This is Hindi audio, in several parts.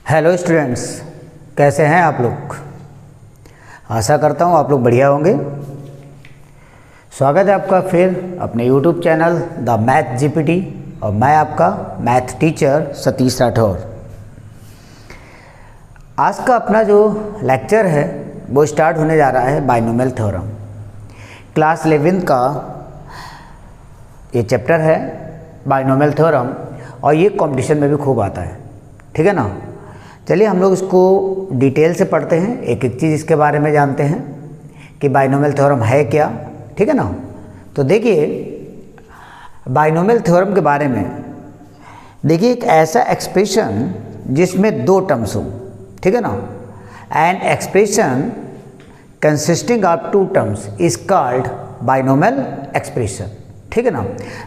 हेलो स्टूडेंट्स, कैसे हैं आप लोग। आशा करता हूँ आप लोग बढ़िया होंगे। स्वागत है आपका फिर अपने YouTube channel the math GPT और मैं आपका मैथ टीचर सतीश राठौर। आज का अपना जो लेक्चर है वो स्टार्ट होने जा रहा है बाइनोमियल थ्योरम। क्लास 11 का ये चैप्टर है बाइनोमियल थ्योरम और ये कंपटीशन में भी खूब आता है, ठीक है ना। चलिए हम लोग इसको डिटेल से पढ़ते हैं, एक एक चीज़ इसके बारे में जानते हैं कि बाइनोमियल थ्योरम है क्या, ठीक है ना। तो देखिए बाइनोमियल थ्योरम के बारे में देखिए, एक ऐसा एक्सप्रेशन जिसमें दो टर्म्स हो, ठीक है ना। And expression consisting of two terms is called binomial expression, ठीक है ना।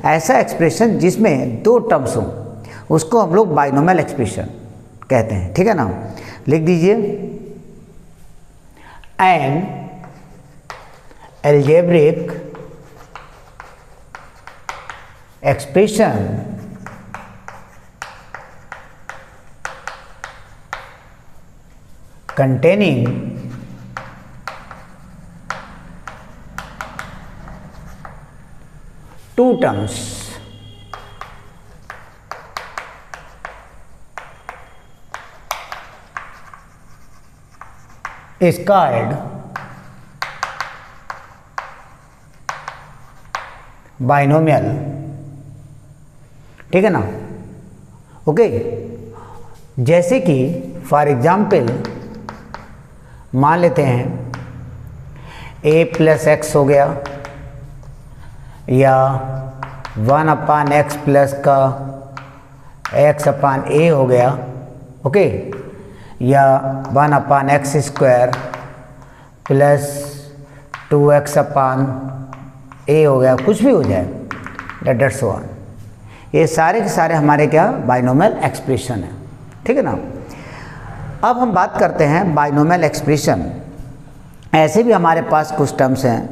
ऐसा एक्सप्रेशन जिसमें दो टर्म्स हो उसको हम लोग बाइनोमियल एक्सप्रेशन कहते हैं, ठीक है ना। लिख दीजिए an algebraic expression containing two terms is called binomial, ठीक है ना। ओके, जैसे कि फॉर एग्जाम्पल मान लेते हैं a प्लस एक्स हो गया या 1/x प्लस का x/a हो गया, ओके, या 1/x स्क्वायर प्लस 2x/a हो गया, कुछ भी हो जाए, दैट्स वन। ये सारे के सारे हमारे क्या बाइनोमियल एक्सप्रेशन है, ठीक है ना। अब हम बात करते हैं बाइनोमियल एक्सप्रेशन। ऐसे भी हमारे पास कुछ टर्म्स हैं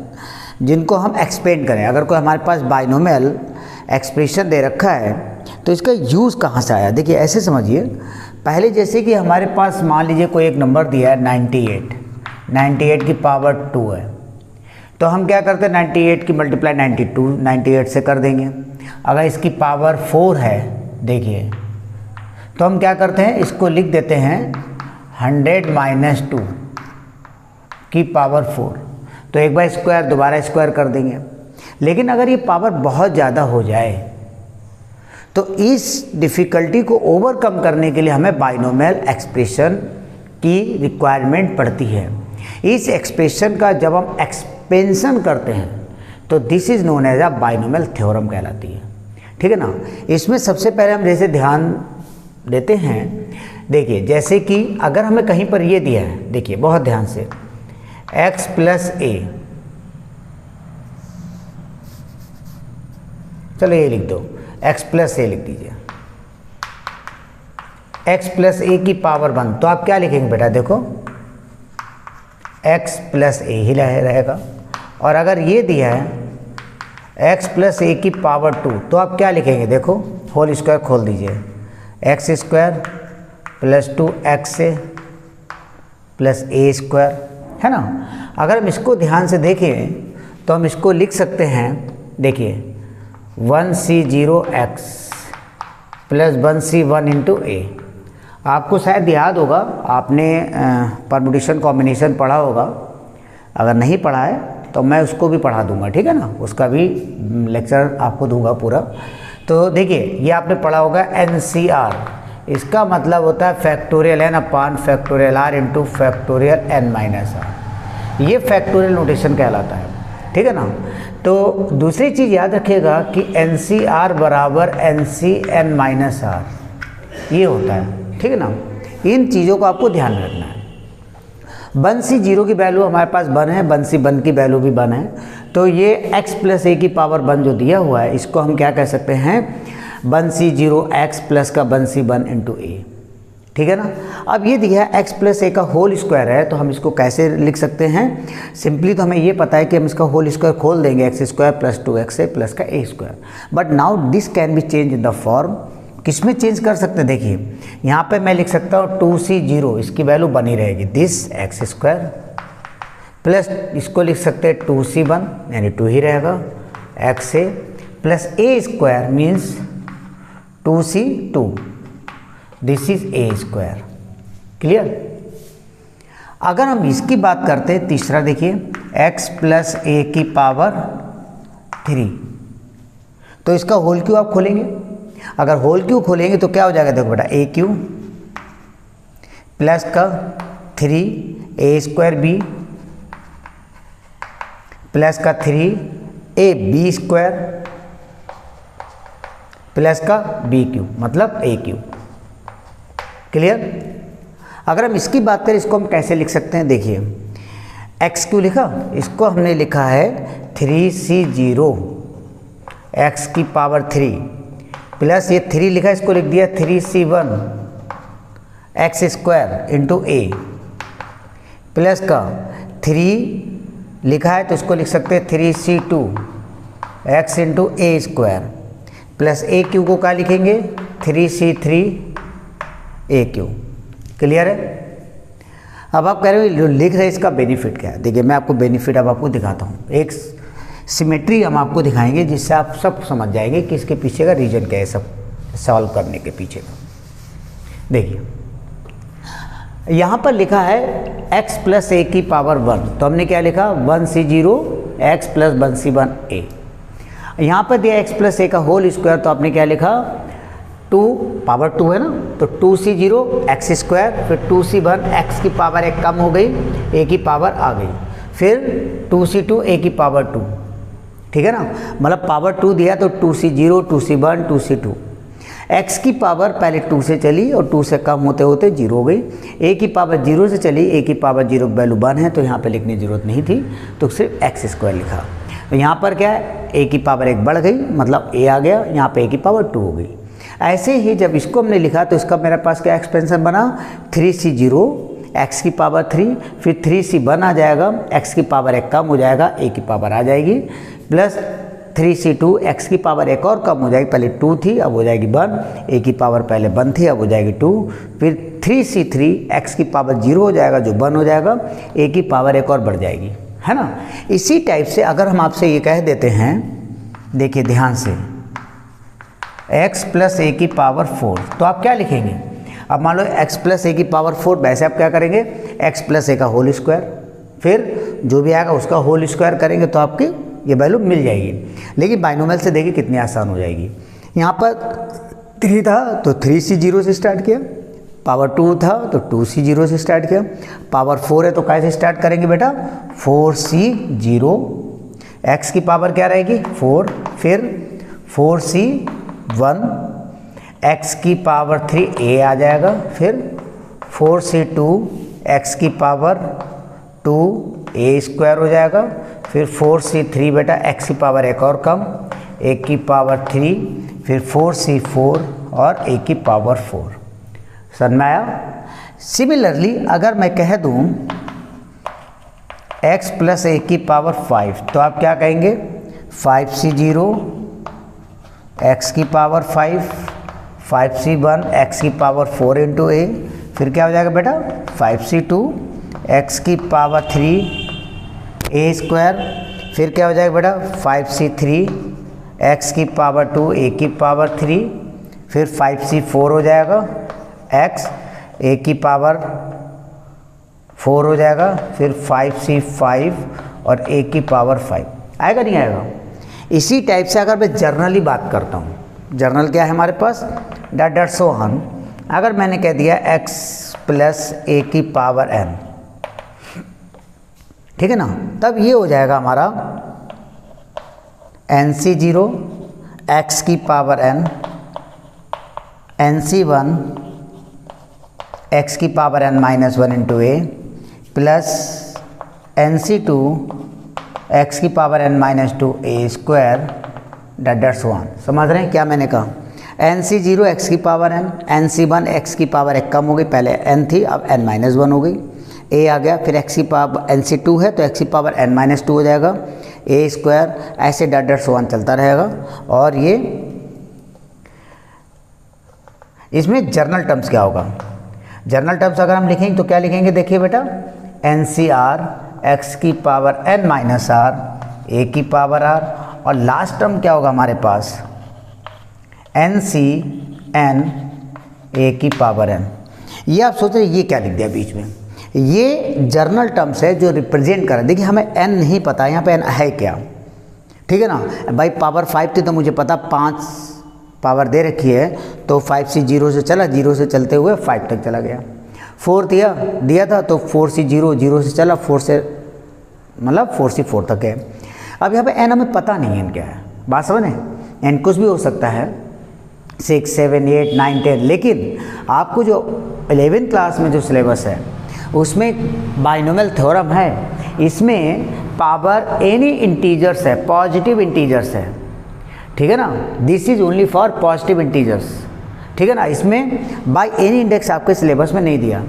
जिनको हम एक्सपेंड करें। अगर कोई हमारे पास बाइनोमियल एक्सप्रेशन दे रखा है तो इसका यूज़ कहाँ से आया, देखिए ऐसे समझिए। पहले जैसे कि हमारे पास मान लीजिए कोई एक नंबर दिया है 98 की पावर 2 है, तो हम क्या करते हैं 98 की मल्टीप्लाई 98 से कर देंगे। अगर इसकी पावर 4 है देखिए, तो हम क्या करते हैं इसको लिख देते हैं 100 - 2 की पावर 4, तो एक बार स्क्वायर दोबारा स्क्वायर कर देंगे। लेकिन अगर ये पावर बहुत ज़्यादा हो जाए तो इस डिफ़िकल्टी को ओवरकम करने के लिए हमें बाइनोमियल एक्सप्रेशन की रिक्वायरमेंट पड़ती है। इस एक्सप्रेशन का जब हम एक्सपेंशन करते हैं तो this is known as a binomial theorem कहलाती है, ठीक है ना। इसमें सबसे पहले हम जैसे ध्यान देते हैं, देखिए जैसे कि अगर हमें कहीं पर ये दिया है, देखिए बहुत ध्यान से, x प्लस a, चलो ये लिख दो, x प्लस a लिख दीजिए, x प्लस a की पावर 1, तो आप क्या लिखेंगे बेटा, देखो x प्लस a ही रहेगा। और अगर ये दिया है x प्लस a की पावर 2, तो आप क्या लिखेंगे, देखो होल स्क्वायर खोल दीजिए, x square plus 2x plus a square, है ना। अगर हम इसको ध्यान से देखें तो हम इसको लिख सकते हैं, देखिए 1c0x plus 1c1 into a। आपको शायद याद होगा, आपने परमुटेशन कॉम्बिनेशन पढ़ा होगा। अगर नहीं पढ़ा है तो मैं उसको भी पढ़ा दूंगा, ठीक है ना, उसका भी लेक्चर आपको दूंगा पूरा। तो देखिए ये आपने पढ़ा होगा NCR, इसका मतलब होता है factorial n upon factorial r into factorial n minus r। ये फैक्टोरियल नोटेशन कहलाता है, ठीक है ना। तो दूसरी चीज़ याद रखिएगा कि NCR बराबर NCn माइनस r, ये होता है, ठीक है ना। इन चीज़ों को आपको ध्यान में रखना है। 1c0 की वैल्यू हमारे पास 1 है, 1c1 की वैल्यू भी 1 है, तो ये x प्लस a की पावर 1 जो दिया हुआ है इसको हम क्या कह सकते हैं, 1c0x प्लस का 1c1 इंटू a, ठीक है ना। अब ये दिया है x प्लस a का होल स्क्वायर है, तो हम इसको कैसे लिख सकते हैं, सिंपली तो हमें ये पता है कि हम इसका होल स्क्वायर खोल देंगे, x square plus 2xa plus का a square. But now this can be change in the form किस में चेंज कर सकते हैं, देखिए यहाँ पे मैं लिख सकता हूँ 2c0, इसकी वैल्यू बनी रहेगी दिस एक्स स्क्वायर, प्लस इसको लिख सकते हैं 2c1 यानी 2 ही रहेगा x A, plus A square means 2c2, this is a square. Clear. अगर हम इसकी बात करते हैं तीसरा, देखिए x प्लस ए की पावर 3, तो इसका होल क्यू आप खोलेंगे। अगर होल क्यू खोलेंगे तो क्या हो जाएगा, देखो बेटा ए क्यू प्लस का 3 ए स्क्वायर बी प्लस का 3 ए बी स्क्वायर प्लस का बी क्यू, मतलब ए क्यू। क्लियर। अगर हम इसकी बात करें, इसको हम कैसे लिख सकते हैं, देखिए एक्स क्यू लिखा, इसको हमने लिखा है 3c0 एक्स की पावर 3 प्लस ये 3 लिखा, इसको लिख दिया 3c1 एक्स स्क्वायर इंटू ए, प्लस का 3 लिखा है तो इसको लिख सकते हैं 3c2 x into a square, plus A Q को क्या लिखेंगे 3c3 ए क्यू। क्लियर है। अब आप कह रहे हो जो लिख रहे हैं इसका बेनिफिट क्या है, देखिए मैं आपको बेनिफिट अब आपको दिखाता हूँ। एक सिमेट्री हम आपको दिखाएंगे जिससे आप सब समझ जाएंगे कि इसके पीछे का रीजन क्या है, सब सॉल्व करने के पीछे का। देखिए यहाँ पर लिखा है x प्लस ए की पावर 1, तो हमने क्या लिखा 1c0 x प्लस 1c1 ए। यहाँ पर दिया x प्लस ए का होल स्क्वायर, तो आपने क्या लिखा 2 पावर 2 है ना, तो 2c0 एक्स स्क्वायर, फिर 2c1 एक्स की पावर 1 कम हो गई, ए की पावर आ गई, फिर 2c2 ए की पावर 2। ठीक है ना, मतलब पावर 2 दिया तो 2c0 2c1 2c2, एक्स की पावर पहले 2 से चली और 2 से कम होते होते 0 हो गई, ए की पावर 0 से चली, ए की पावर 0 वैल्यू 1 है तो यहाँ पे लिखने की ज़रूरत नहीं थी, तो सिर्फ एक्स स्क्वायर लिखा। तो यहाँ पर क्या है, ए की पावर 1 बढ़ गई, मतलब ए आ गया, यहाँ पे ए की पावर 2 हो गई। ऐसे ही जब इसको हमने लिखा तो इसका मेरे पास क्या एक्सपेंशन बना 3c0 एक्स की पावर 3, फिर 3c1 आ जाएगा, एक्स की पावर 1 कम हो जाएगा, ए की पावर आ जाएगी, प्लस 3c2 एक्स की पावर 1 और कम हो जाएगी, पहले 2 थी अब हो जाएगी 1, ए की पावर पहले 1 थी अब हो जाएगी 2, फिर 3c3 एक्स की पावर 0 हो जाएगा जो 1 हो जाएगा, ए की पावर 1 और बढ़ जाएगी, है ना। इसी टाइप से अगर हम आपसे ये कह देते हैं, देखिए ध्यान से x प्लस ए की पावर 4, तो आप क्या लिखेंगे। अब मान लो x प्लस ए की पावर 4, वैसे आप क्या करेंगे x प्लस ए का होल स्क्वायर, फिर जो भी आएगा उसका होल स्क्वायर करेंगे तो आपकी ये वैल्यू मिल जाएगी। लेकिन बाइनोमियल से देखिए कितनी आसान हो जाएगी। यहाँ पर 3 था तो 3c0 से स्टार्ट किया, पावर 2 था तो 2c0 से स्टार्ट किया, पावर 4 है तो कैसे स्टार्ट करेंगे बेटा 4c0, x की पावर क्या रहेगी 4, फिर 4c1 x की पावर 3 a आ जाएगा, फिर 4c2 x की पावर 2 a स्क्वायर हो जाएगा, फिर 4c3 बेटा x की पावर 1 और कम, a की पावर 3, फिर 4c4 और a की पावर 4। समझ में आया। सिमिलरली अगर मैं कह दूं x प्लस ए की पावर 5, तो आप क्या कहेंगे 5c0 x की पावर 5, 5c1 x की पावर 4 इंटू ए, फिर क्या हो जाएगा बेटा 5c2 x की पावर 3 a स्क्वायर, फिर क्या हो जाएगा बेटा 5c3 x की पावर 2 a की पावर 3, फिर 5c4 हो जाएगा x a की पावर 4 हो जाएगा, फिर 5c5 और a की पावर 5 आएगा नहीं आएगा। इसी टाइप से अगर मैं जर्नली बात करता हूँ, जर्नल क्या है हमारे पास डेट सो ऑन, अगर मैंने कह दिया x प्लस ए की पावर n, ठीक है ना, तब ये हो जाएगा हमारा nc0 x की पावर n, nc1 x की पावर n माइनस 1 इंटू ए, प्लस nc2 x की power n minus 2 A square that so on. समझ रहे हैं क्या मैंने कहा, nc0 x की पावर n, nc1 x की पावर 1 कम हो गई, पहले n थी अब n माइनस 1 हो गई, a आ गया, फिर x की पावर nc2 है तो x की पावर n माइनस 2 हो जाएगा, a स्क्वायर, ऐसे डेट सो ऑन चलता रहेगा। और ये इसमें जर्नल टर्म्स क्या होगा, जर्नल टर्म्स अगर हम लिखेंगे तो क्या लिखेंगे, देखिए बेटा, एन सी आर एक्स की power N minus R A की पावर आर, और लास्ट टर्म क्या होगा हमारे पास, एन सी एन ए की पावर एन। ये आप सोच रहे ये क्या लिख दिया बीच में, ये जर्नल टर्म्स है जो रिप्रेजेंट कर रहे हैं। देखिए हमें एन नहीं पता, यहाँ पे एन है क्या, ठीक है ना भाई। पावर 5 थी तो मुझे पता 5 पावर दे रखी है, तो 5 से 0 से चला, 0 से चलते हुए 5 तक चला गया। 4 दिया था तो 4 से 0, 0 से चला 4 से, मतलब 4 से 4 तक है। अब यहाँ पे एन हमें पता नहीं है एन क्या है, बात समझे, एन कुछ भी हो सकता है, 6, 7, 8, 9, 10, लेकिन आपको जो 11th क्लास में जो सिलेबस है उसमें बाइनोमियल थ्योरम है, इसमें पावर एनी इंटीजर्स है, पॉजिटिव इंटीजर्स है, ठीक है ना। This is only for positive integers, ठीक है ना। इसमें बाय एनी इंडेक्स आपके सिलेबस में नहीं दिया।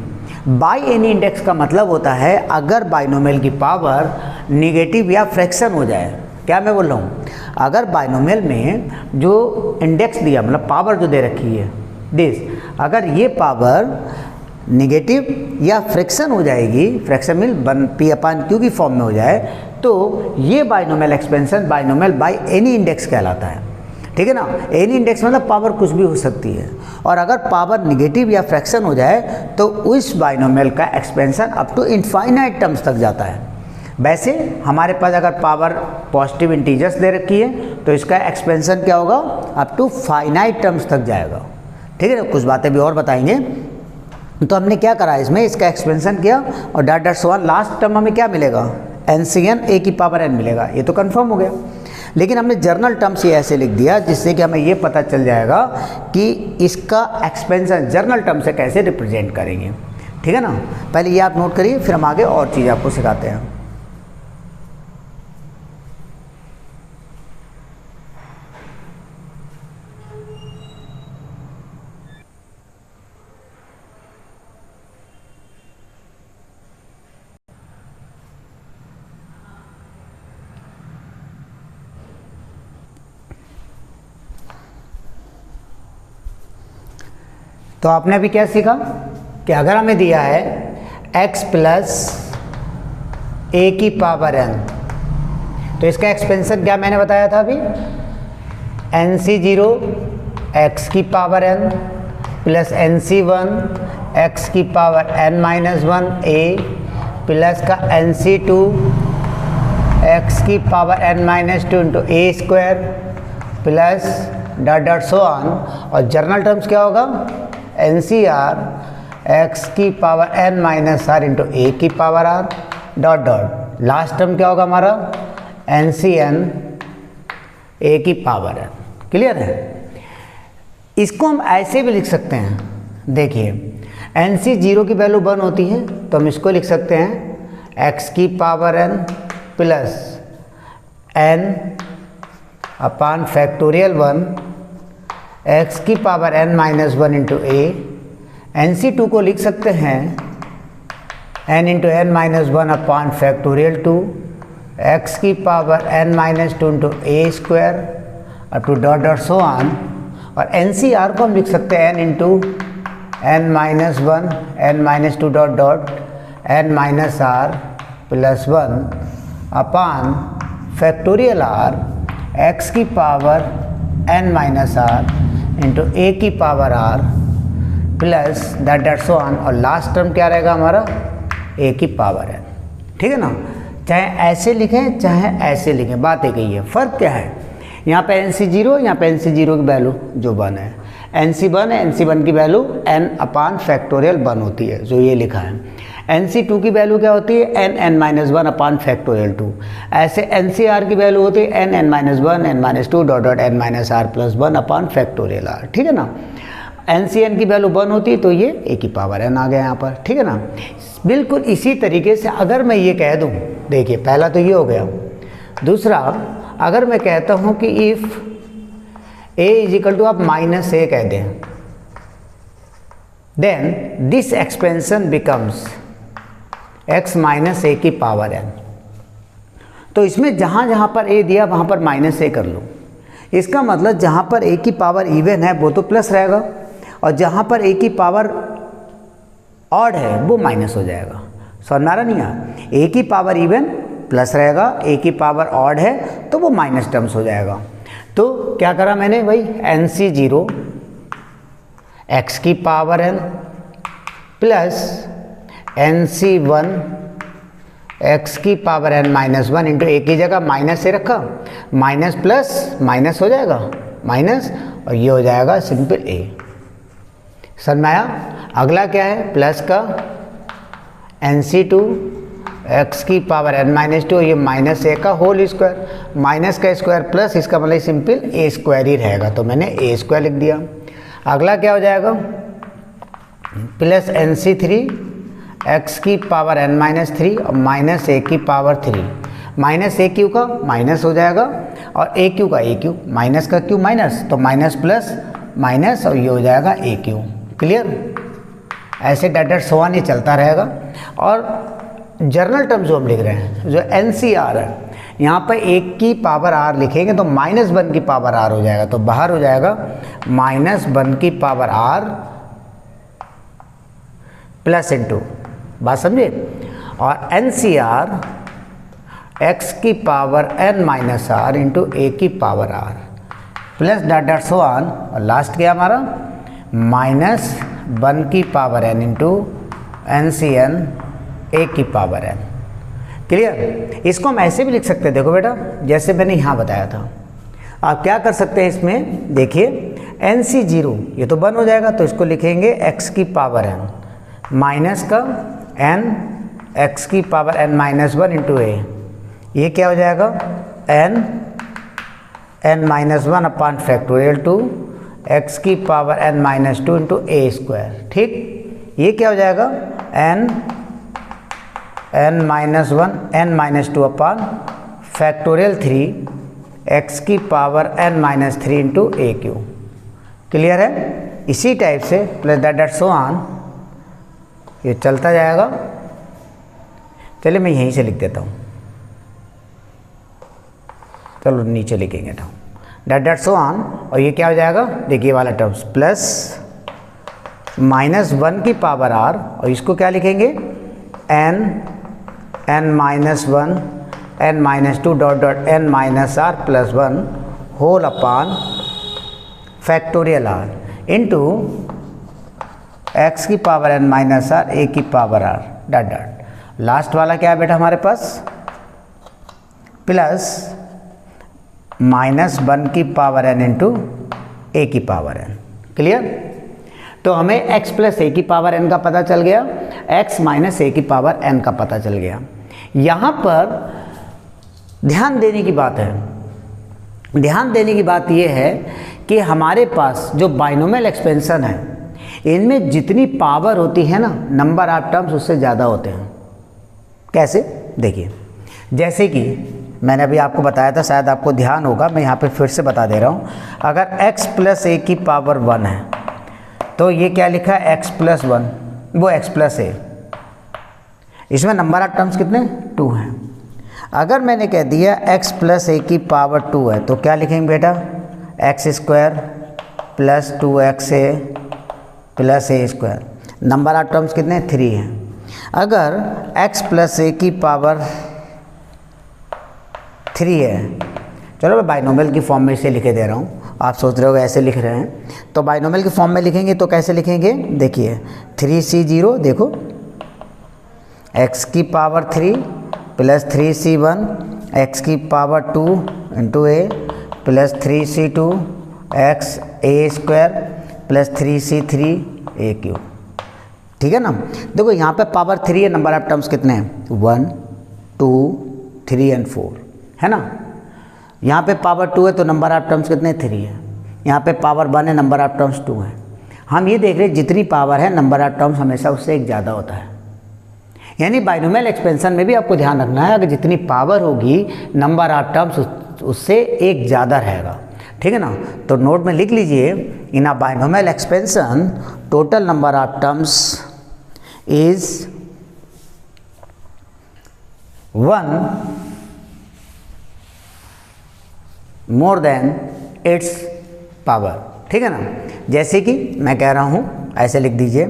बाय एनी इंडेक्स का मतलब होता है अगर बाइनोमियल की पावर निगेटिव या फ्रैक्शन हो जाए। क्या मैं बोल रहा हूँ, अगर बाइनोमियल में जो इंडेक्स दिया, मतलब पावर जो दे रखी है दिस, अगर ये पावर निगेटिव या फ्रैक्शन हो जाएगी, फ्रैक्शन मीन P/Q की फॉर्म में हो जाए, तो ये binomial expansion binomial by any index कहलाता है, ठीक है ना। एनी इंडेक्स मतलब पावर कुछ भी हो सकती है, और अगर पावर निगेटिव या फ्रैक्शन हो जाए तो उस बाइनोमियल का expansion up to infinite terms तक जाता है। वैसे हमारे पास अगर पावर पॉजिटिव इंटीजर्स दे रखी है तो इसका एक्सपेंशन क्या होगा, अप टू फाइनाइट टर्म्स तक जाएगा, ठीक है ना। कुछ बातें भी और बताएंगे। तो हमने क्या करा, इसमें इसका एक्सपेंशन किया और dot dot so on, last term हमें क्या मिलेगा, एन सी एन ए की पावर एन मिलेगा, ये तो कंफर्म हो गया। लेकिन हमने जर्नल टर्म्स ये ऐसे लिख दिया जिससे कि हमें ये पता चल जाएगा कि इसका एक्सपेंशन जर्नल टर्म से कैसे रिप्रेजेंट करेंगे, ठीक है ना। पहले ये आप नोट करिए, फिर हम आगे और चीज़ आपको सिखाते हैं। तो आपने अभी क्या सीखा कि अगर हमें दिया है x प्लस ए की पावर n, तो इसका एक्सपेंशन क्या मैंने बताया था अभी, NC0 x की power n plus NC1 x की power n minus 1 a plus का NC2 x की power n minus 2 into a square plus dot dot so on. और जर्नल टर्म्स क्या होगा, NCR x की power n minus r into a की power r dot dot, last term क्या होगा हमारा, NCN ए की पावर n। क्लियर है। इसको हम ऐसे भी लिख सकते हैं, देखिए NC0 की वैल्यू 1 होती है तो हम इसको लिख सकते हैं x की power n plus n upon factorial 1 x की power n minus 1 into a. NC2 को लिख सकते हैं n into n minus 1 upon factorial 2 x की power n minus 2 into a square up to dot dot so on. और NCR को हम लिख सकते हैं n into n minus 1 n minus 2 dot dot n minus r plus 1 upon factorial r x की power n minus r into a की power r plus dot dot so on. और लास्ट टर्म क्या रहेगा हमारा, ए की पावर n, ठीक है ना। चाहे ऐसे लिखें चाहे ऐसे लिखें, बात एक ही है। फ़र्क क्या है, यहाँ पे NC0, यहाँ पे NC0 की वैल्यू जो 1 है, NC1 है, NC1 की वैल्यू n अपान फैक्टोरियल 1 होती है, जो ये लिखा है। NC2 की वैल्यू क्या होती है, n माइनस 1 अपान फैक्टोरियल 2। ऐसे NCR की वैल्यू होती है n minus 1 n minus 2 dot dot n minus r plus 1 upon factorial r, ठीक है ना। NCN की वैल्यू 1 होती है तो ये ए की पावर n आ गया यहाँ पर, ठीक है ना। बिल्कुल इसी तरीके से अगर मैं ये कह दूँ, देखिए पहला तो ये हो गया। दूसरा, अगर मैं कहता हूँ कि if a is equal to, आप माइनस ए कह दें, then this expansion becomes x minus a की पावर n। तो इसमें जहाँ जहाँ पर a दिया वहाँ पर माइनस ए कर लो। इसका मतलब जहाँ पर a की पावर इवन है वो तो प्लस रहेगा, और जहाँ पर a की पावर ऑड है वो माइनस हो जाएगा। समझ में आ रहा नहीं है? a की पावर इवन प्लस रहेगा, a की पावर ऑड है तो वो माइनस टर्म्स हो जाएगा। तो क्या करा मैंने भाई, NC0 x की power n plus NC1 x की power n minus 1 into a की जगह माइनस से रखा, माइनस प्लस माइनस हो जाएगा माइनस, और ये हो जाएगा सिंपल a। समझ में आया? अगला क्या है, प्लस का NC2 x की पावर n माइनस 2, ये माइनस a का होल स्क्वायर, माइनस का स्क्वायर प्लस, इसका मतलब सिंपल a स्क्वायर ही रहेगा, तो मैंने a स्क्वायर लिख दिया। अगला क्या हो जाएगा, प्लस NC3 x की पावर n माइनस 3 और माइनस a की पावर 3, माइनस a क्यू का माइनस हो जाएगा और a क्यू का a क्यू, माइनस का क्यू माइनस, तो माइनस प्लस माइनस और ये हो जाएगा a क्यू। क्लियर? ऐसे डाटा सवाल ये चलता रहेगा। और जर्नल टर्म जो हम लिख रहे हैं, जो NCR है, यहाँ पर 1 की पावर r लिखेंगे तो माइनस 1 की पावर r हो जाएगा, तो बाहर हो जाएगा माइनस 1 की पावर r प्लस इंटू, बात समझे? और NCR x की power n minus r into a की पावर r प्लस डाटा सवाल, और लास्ट क्या हमारा माइनस 1 की power n into NCN a की पावर n। क्लियर? इसको हम ऐसे भी लिख सकते हैं, देखो बेटा जैसे मैंने यहाँ बताया था। आप क्या कर सकते हैं इसमें, देखिए NC0 ये तो 1 हो जाएगा, तो इसको लिखेंगे x की पावर n माइनस का n x की power n minus 1 into a, ये क्या हो जाएगा n minus 1 upon factorial two x की power n minus 2 into a square. ठीक, ये क्या हो जाएगा n minus 1 n minus 2 upon factorial 3 x की power n minus 3 into a Q. Clear है? इसी टाइप से प्लस दैट सो ऑन ये चलता जाएगा। चलिए मैं यहीं से लिख देता हूँ, चलो नीचे लिखेंगे तो डैट सो ऑन, और ये क्या हो जाएगा, देखिए वाला टर्म्स प्लस माइनस 1 की पावर r, और इसको क्या लिखेंगे n minus 1 n minus 2 dot dot n minus r plus 1 whole upon factorial r into x की power n minus r a की power r dot dot. Last वाला क्या है बेटा हमारे पास, प्लस माइनस 1 की पावर n इंटू a की पावर n। क्लियर? तो हमें x प्लस a की पावर n का पता चल गया, x माइनस a की पावर n का पता चल गया। यहाँ पर ध्यान देने की बात है, ध्यान देने की बात यह है कि हमारे पास जो बाइनोमियल एक्सपेंशन है, इनमें जितनी पावर होती है ना, नंबर ऑफ टर्म्स उससे ज़्यादा होते हैं। कैसे? देखिए, जैसे कि मैंने अभी आपको बताया था, शायद आपको ध्यान होगा, मैं यहाँ पे फिर से बता दे रहा हूँ। अगर x प्लस a की पावर 1 है तो ये क्या लिखा है x प्लस 1, वो x प्लस a, इसमें नंबर ऑफ टर्म्स कितने 2 हैं। अगर मैंने कह दिया x प्लस a की पावर 2 है तो क्या लिखेंगे बेटा, x square plus 2xa plus a square, number of terms कितने 3 हैं। अगर x प्लस a की पावर 3 है, चलो मैं बाइनोमियल की फॉर्म में इसे लिखे दे रहा हूँ, आप सोच रहे हो ऐसे लिख रहे हैं, तो बाइनोमियल की फॉर्म में लिखेंगे तो कैसे लिखेंगे, देखिए 3c0, देखो x की पावर 3 प्लस 3c1 x की power 2 into a plus 3c2 x a square plus 3c3 a Q. ठीक है ना? देखो यहाँ पे पावर 3 है, नंबर ऑफ टर्म्स कितने हैं 1 2 3 एंड 4 है ना। यहाँ पे पावर 2 है तो नंबर ऑफ टर्म्स कितने 3 है, यहाँ पे पावर 1 है, नंबर ऑफ टर्म्स 2 है। हम ये देख रहे हैं जितनी पावर है नंबर ऑफ टर्म्स हमेशा उससे एक ज़्यादा होता है। यानी बाइनोमियल एक्सपेंशन में भी आपको ध्यान रखना है, अगर जितनी पावर होगी नंबर ऑफ टर्म्स उससे एक ज़्यादा रहेगा। ठीक है ना? तो नोट में लिख लीजिए, in a binomial expansion total number of terms is 1 more than its power. ठीक है ना? जैसे कि मैं कह रहा हूँ, ऐसे लिख दीजिए,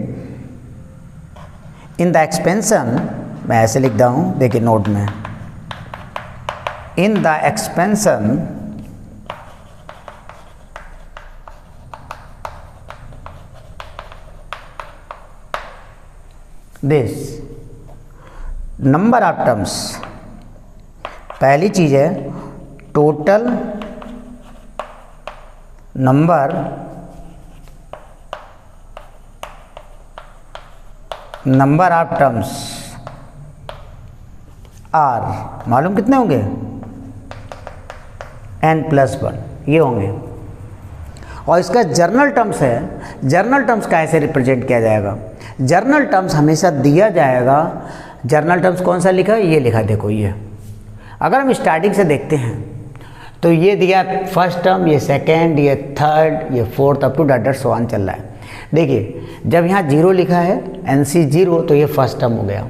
इन द एक्सपेंशन, मैं ऐसे लिख रहा हूँ, देखिए नोट में, in the expansion this number of terms, पहली चीज है total number of terms are, मालूम कितने होंगे, n+1 ये होंगे। और इसका जर्नल टर्म्स है, जर्नल टर्म्स कैसे रिप्रेजेंट किया जाएगा, जर्नल टर्म्स हमेशा दिया जाएगा, जर्नल टर्म्स कौन सा लिखा है, ये लिखा, देखो ये, अगर हम स्टार्टिंग से देखते हैं तो ये दिया फर्स्ट टर्म, ये सेकेंड, ये थर्ड, ये fourth, up to dot so on चल रहा है। देखिए जब यहाँ 0 लिखा है, NC0 तो ये फर्स्ट टर्म हो गया,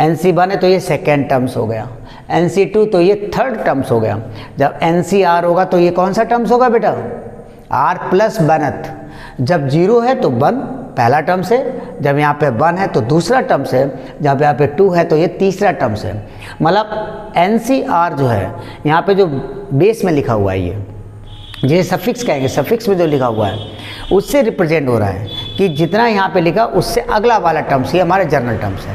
NC1 है तो ये सेकेंड टर्म्स हो गया, NC2 तो ये थर्ड टर्म्स हो गया। जब NCR होगा तो ये कौन सा टर्म्स होगा बेटा, R+1th। जब 0 है तो 1 पहला टर्म्स है, जब यहाँ पे 1 है तो दूसरा टर्म्स है, जब यहाँ पे 2 है तो ये तीसरा टर्म्स है। मतलब NCR जो है यहाँ पे जो बेस में लिखा हुआ है, ये सफिक्स कहेंगे, सफिक्स में जो लिखा हुआ है उससे रिप्रेजेंट हो रहा है कि जितना यहाँ पे लिखा उससे अगला वाला टर्म्स, ये हमारे जर्नल टर्म्स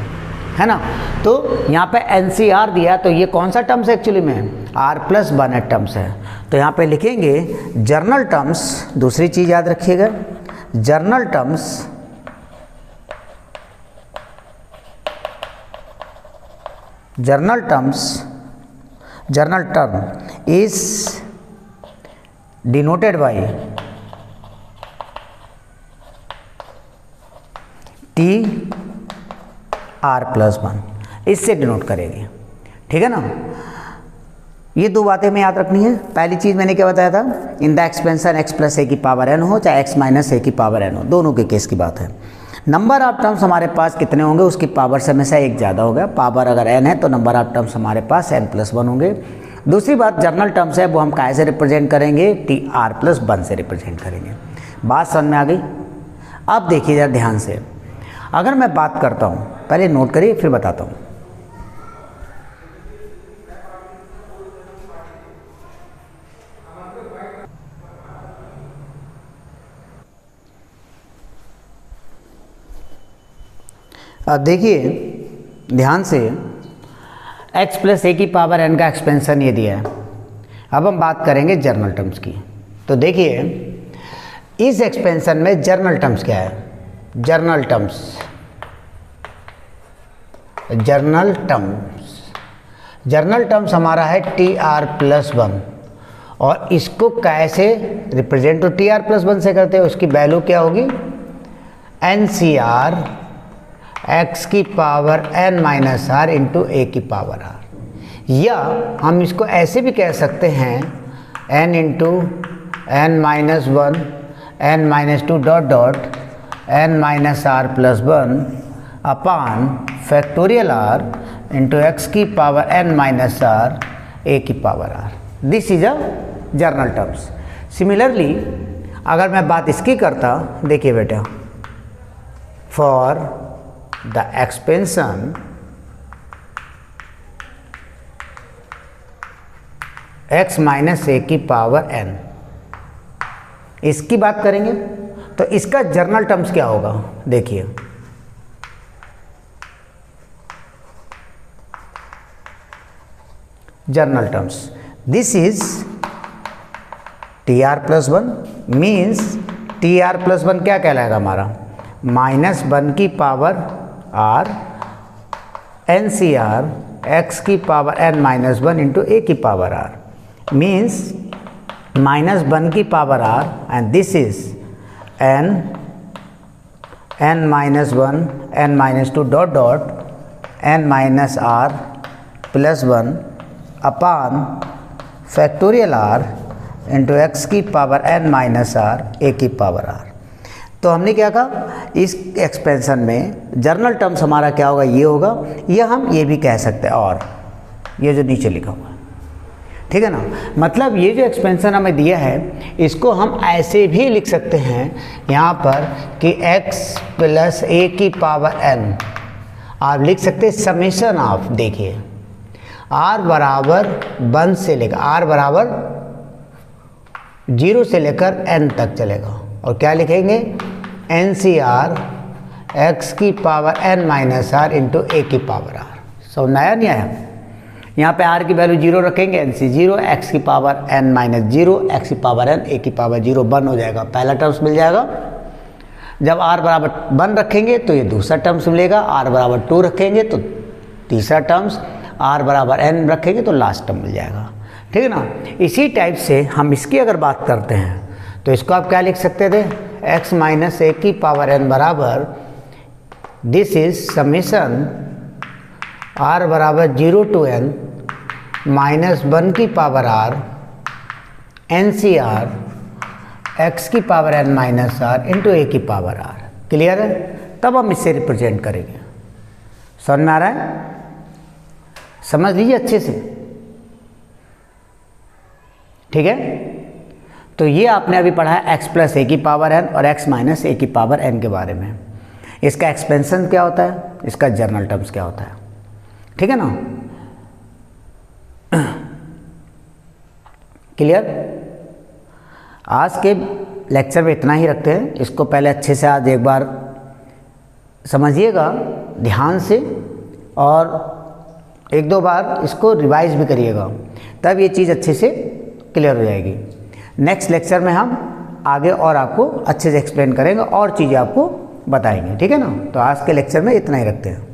है ना। तो यहाँ पे NCR दिया तो ये कौन सा टर्म्स एक्चुअली में, R+1 टर्म्स है। तो यहाँ पे लिखेंगे जर्नल टर्म्स, दूसरी चीज़ याद रखिएगा, journal terms journal term is denoted by TR+1, इससे डिनोट करेंगे, ठीक है ना। ये दो बातें हमें याद रखनी है। पहली चीज़ मैंने क्या बताया था, इन द एक्सपेंशन x+a हो चाहे x-a हो, दोनों के केस की बात है। नंबर ऑफ टर्म्स हमारे पास कितने होंगे, उसकी पावर से हमेशा एक ज़्यादा होगा, पावर अगर n है तो नंबर ऑफ टर्म्स हमारे पास n+1 होंगे। दूसरी बात जर्नल टर्म्स है वो हम कैसे रिप्रेजेंट करेंगे, TR+1 से रिप्रेजेंट करेंगे। बात समझ में आ गई। अब देखिए जरा ध्यान से, अगर मैं बात करता हूँ, पहले नोट करिए फिर बताता हूँ। अब देखिए ध्यान से, x+a⁴n का एक्सपेंशन ये दिया है। अब हम बात करेंगे जर्नल टर्म्स की। तो देखिए इस एक्सपेंशन में जर्नल टर्म्स क्या है, जर्नल टर्म्स हमारा है TR+1। और इसको कैसे रिप्रेजेंट तो TR+1 से करते हैं, उसकी वैल्यू क्या होगी, NCR x⁻n−r इंटू a⁻r। या हम इसको ऐसे भी कह सकते हैं n into n-1 n-2 dot n-r+1 upon factorial r into x⁻n−r a⁻r। This is a journal terms. Similarly अगर मैं बात इसकी करता, देखिए बेटा, फॉर द एक्सपेंशन x-a⁻n, इसकी बात करेंगे तो इसका जर्नल टर्म्स क्या होगा, देखिए journal terms, this is TR+1 means TR+1 क्या कहलाएगा हमारा, -1r NCR x⁻n−1 into a⁻r means -1r and this is n-1 n-2 dot n-r+1 upon factorial r into x⁻n−r a⁻r। तो हमने क्या कहा, इस एक्सपेंशन में जर्नल टर्म्स हमारा क्या होगा, ये होगा, या हम ये भी कह सकते हैं, और ये जो नीचे लिखा हुआ है ठीक है ना। मतलब ये जो एक्सपेंशन हमें दिया है इसको हम ऐसे भी लिख सकते हैं यहाँ पर कि x प्लस a की पावर n, आप लिख सकते हैं समेशन ऑफ, देखिए r बराबर 1 से लेकर r बराबर 0 से लेकर n तक चलेगा, और क्या लिखेंगे NCR x की power n minus r into a की पावर r। समझ आया नहीं आया? यहाँ पे r की वैल्यू 0 रखेंगे, NC 0, x की पावर n माइनस 0, x की पावर n, a की पावर 0, 1 हो जाएगा, पहला टर्म्स मिल जाएगा। जब r बराबर 1 रखेंगे तो ये दूसरा टर्म्स मिलेगा, r बराबर 2 रखेंगे तो तीसरा टर्म्स, r बराबर n रखेंगे तो लास्ट टर्म मिल जाएगा, ठीक है ना। इसी टाइप से हम इसकी अगर बात करते हैं तो इसको आप क्या लिख सकते थे, x माइनस ए की पावर n बराबर, दिस इज समेशन r बराबर 0 टू n माइनस 1 की पावर r NCR x की power n minus r into a की पावर r। क्लियर है? तब हम इससे रिप्रेजेंट करेंगे। समझ में आ रहा है? समझ लीजिए अच्छे से, ठीक है। तो ये आपने अभी पढ़ा है x प्लस ए की पावर n और x माइनस ए की पावर n के बारे में। इसका एक्सपेंशन क्या होता है, इसका जर्नल टर्म्स क्या होता है, ठीक है ना। क्लियर? आज के लेक्चर में इतना ही रखते हैं। इसको पहले अच्छे से आज एक बार समझिएगा ध्यान से, और एक दो बार इसको रिवाइज भी करिएगा, तब ये चीज़ अच्छे से क्लियर हो जाएगी। नेक्स्ट लेक्चर में हम आगे और आपको अच्छे से एक्सप्लेन करेंगे और चीज़ें आपको बताएंगे, ठीक है ना। तो आज के लेक्चर में इतना ही रखते हैं।